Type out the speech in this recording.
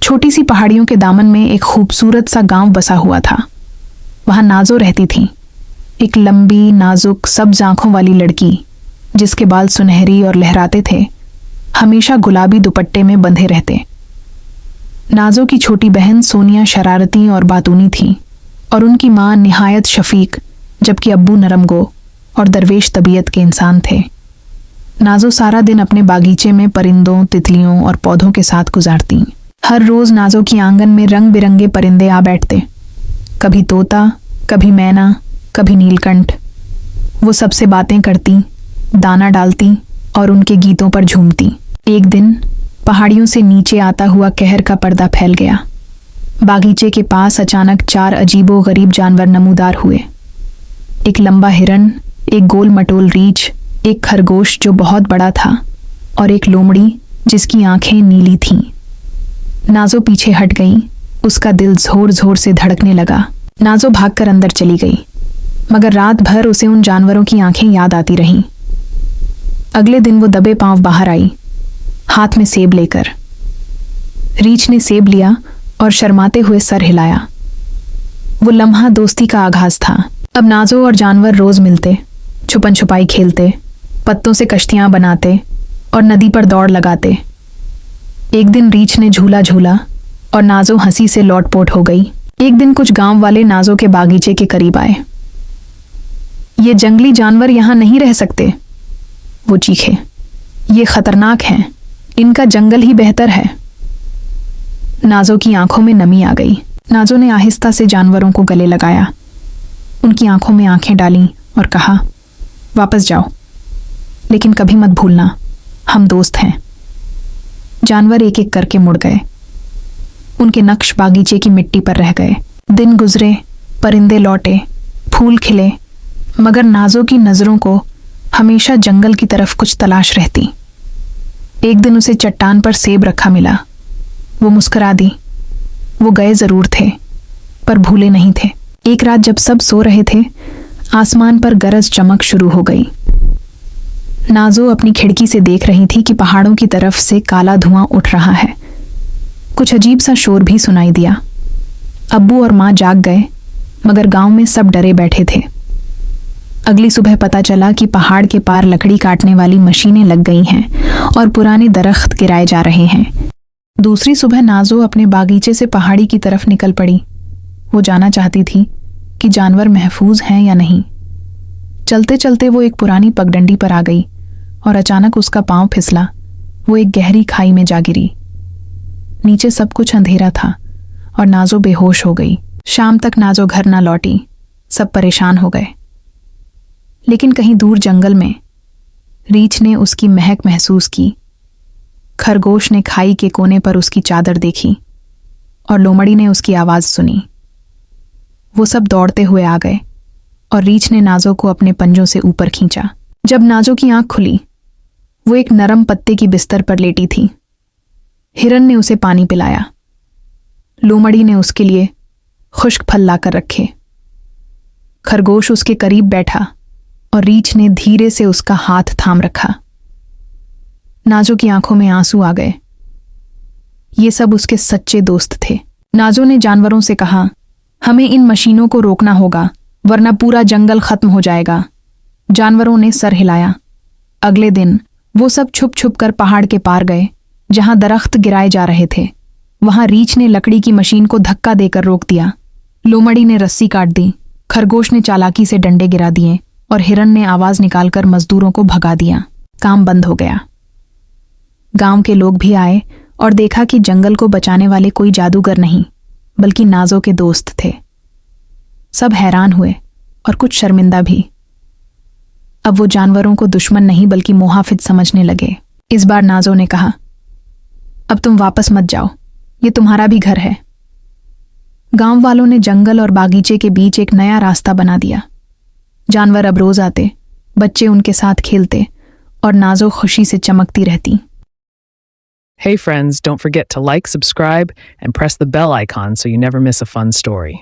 छोटी सी पहाड़ियों के दामन में एक खूबसूरत सा गांव बसा हुआ था। वहां नाजो रहती थी, एक लंबी नाजुक सब्ज आंखों वाली लड़की जिसके बाल सुनहरी और लहराते थे, हमेशा गुलाबी दुपट्टे में बंधे रहते। नाजो की छोटी बहन सोनिया शरारती और बातूनी थी और उनकी माँ निहायत शफीक, जबकि अब्बू नरमगो और दरवेश तबीयत के इंसान थे। नाजो सारा दिन अपने बागीचे में परिंदों, तितलियों और पौधों के साथ गुजारती। हर रोज नाजो की आंगन में रंग बिरंगे परिंदे आ बैठते, कभी तोता, कभी मैना, कभी नीलकंठ। वो सबसे बातें करती, दाना डालती और उनके गीतों पर झूमती। एक दिन पहाड़ियों से नीचे आता हुआ कहर का पर्दा फैल गया। बागीचे के पास अचानक 4 अजीबो गरीब जानवर नमूदार हुए। एक लंबा हिरन, एक गोल मटोल रीछ, एक खरगोश जो बहुत बड़ा था और एक लोमड़ी जिसकी आंखें नीली थीं। नाजो पीछे हट गई, उसका दिल जोर जोर से धड़कने लगा। नाजो भागकर अंदर चली गई, मगर रात भर उसे उन जानवरों की आंखें याद आती रहीं। अगले दिन वो दबे पांव बाहर आई, हाथ में सेब लेकर। रीछ ने सेब लिया और शर्माते हुए सर हिलाया। वो लम्हा दोस्ती का आगाज था। अब नाजो और जानवर रोज मिलते, छुपन छुपाई खेलते, पत्तों से कश्तियां बनाते और नदी पर दौड़ लगाते। एक दिन रीछ ने झूला झूला और नाजो हंसी से लौटपोट हो गई। एक दिन कुछ गांव वाले नाजो के बागीचे के करीब आए। ये जंगली जानवर यहां नहीं रह सकते, वो चीखे। ये खतरनाक हैं, इनका जंगल ही बेहतर है। नाजो की आंखों में नमी आ गई। नाजो ने आहिस्ता से जानवरों को गले लगाया, उनकी आंखों में आंखें डाली और कहा, वापस जाओ, लेकिन कभी मत भूलना, हम दोस्त हैं। जानवर एक एक करके मुड़ गए। उनके नक्श बागीचे की मिट्टी पर रह गए। दिन गुजरे, परिंदे लौटे, फूल खिले, मगर नाजो की नजरों को हमेशा जंगल की तरफ कुछ तलाश रहती। एक दिन उसे चट्टान पर सेब रखा मिला। वो मुस्कुरा दी। वो गए जरूर थे, पर भूले नहीं थे। एक रात जब सब सो रहे थे, आसमान पर गरज चमक शुरू हो गई। नाजो अपनी खिड़की से देख रही थी कि पहाड़ों की तरफ से काला धुआं उठ रहा है। कुछ अजीब सा शोर भी सुनाई दिया। अब्बू और माँ जाग गए, मगर गांव में सब डरे बैठे थे। अगली सुबह पता चला कि पहाड़ के पार लकड़ी काटने वाली मशीनें लग गई हैं और पुराने दरख्त गिराए जा रहे हैं। दूसरी सुबह नाजो अपने बागीचे से पहाड़ी की तरफ निकल पड़ी। वो जाना चाहती थी कि जानवर महफूज हैं या नहीं। चलते चलते वो एक पुरानी पगडंडी पर आ गई और अचानक उसका पांव फिसला। वो एक गहरी खाई में जा गिरी। नीचे सब कुछ अंधेरा था और नाजो बेहोश हो गई। शाम तक नाजो घर ना लौटी। सब परेशान हो गए। लेकिन कहीं दूर जंगल में रीछ ने उसकी महक महसूस की, खरगोश ने खाई के कोने पर उसकी चादर देखी और लोमड़ी ने उसकी आवाज सुनी। वो सब दौड़ते हुए आ गए और रीछ ने नाजो को अपने पंजों से ऊपर खींचा। जब नाजो की आंख खुली, वो एक नरम पत्ते की बिस्तर पर लेटी थी। हिरन ने उसे पानी पिलाया। लोमड़ी ने उसके लिए खुश्क फल लाकर रखे। खरगोश उसके करीब बैठा और रीछ ने धीरे से उसका हाथ थाम रखा। नाजो की आंखों में आंसू आ गए। ये सब उसके सच्चे दोस्त थे। नाजो ने जानवरों से कहा, हमें इन मशीनों को रोकना होगा, वरना पूरा जंगल खत्म हो जाएगा। जानवरों ने सर हिलाया। अगले दिन वो सब छुप छुप कर पहाड़ के पार गए, जहां दरख्त गिराए जा रहे थे। वहां रीछ ने लकड़ी की मशीन को धक्का देकर रोक दिया। लोमड़ी ने रस्सी काट दी। खरगोश ने चालाकी से डंडे गिरा दिए और हिरन ने आवाज निकालकर मजदूरों को भगा दिया। काम बंद हो गया। गांव के लोग भी आए और देखा कि जंगल को बचाने वाले कोई जादूगर नहीं, बल्कि नाजो के दोस्त थे। सब हैरान हुए और कुछ शर्मिंदा भी। अब वो जानवरों को दुश्मन नहीं बल्कि मुहाफिज समझने लगे। इस बार नाजो ने कहा, अब तुम वापस मत जाओ, ये तुम्हारा भी घर है। गांव वालों ने जंगल और बागीचे के बीच एक नया रास्ता बना दिया। जानवर अब रोज आते, बच्चे उनके साथ खेलते और नाजो खुशी से चमकती रहती। Hey friends, don't forget to like, subscribe, and press the bell icon so you never miss a fun story.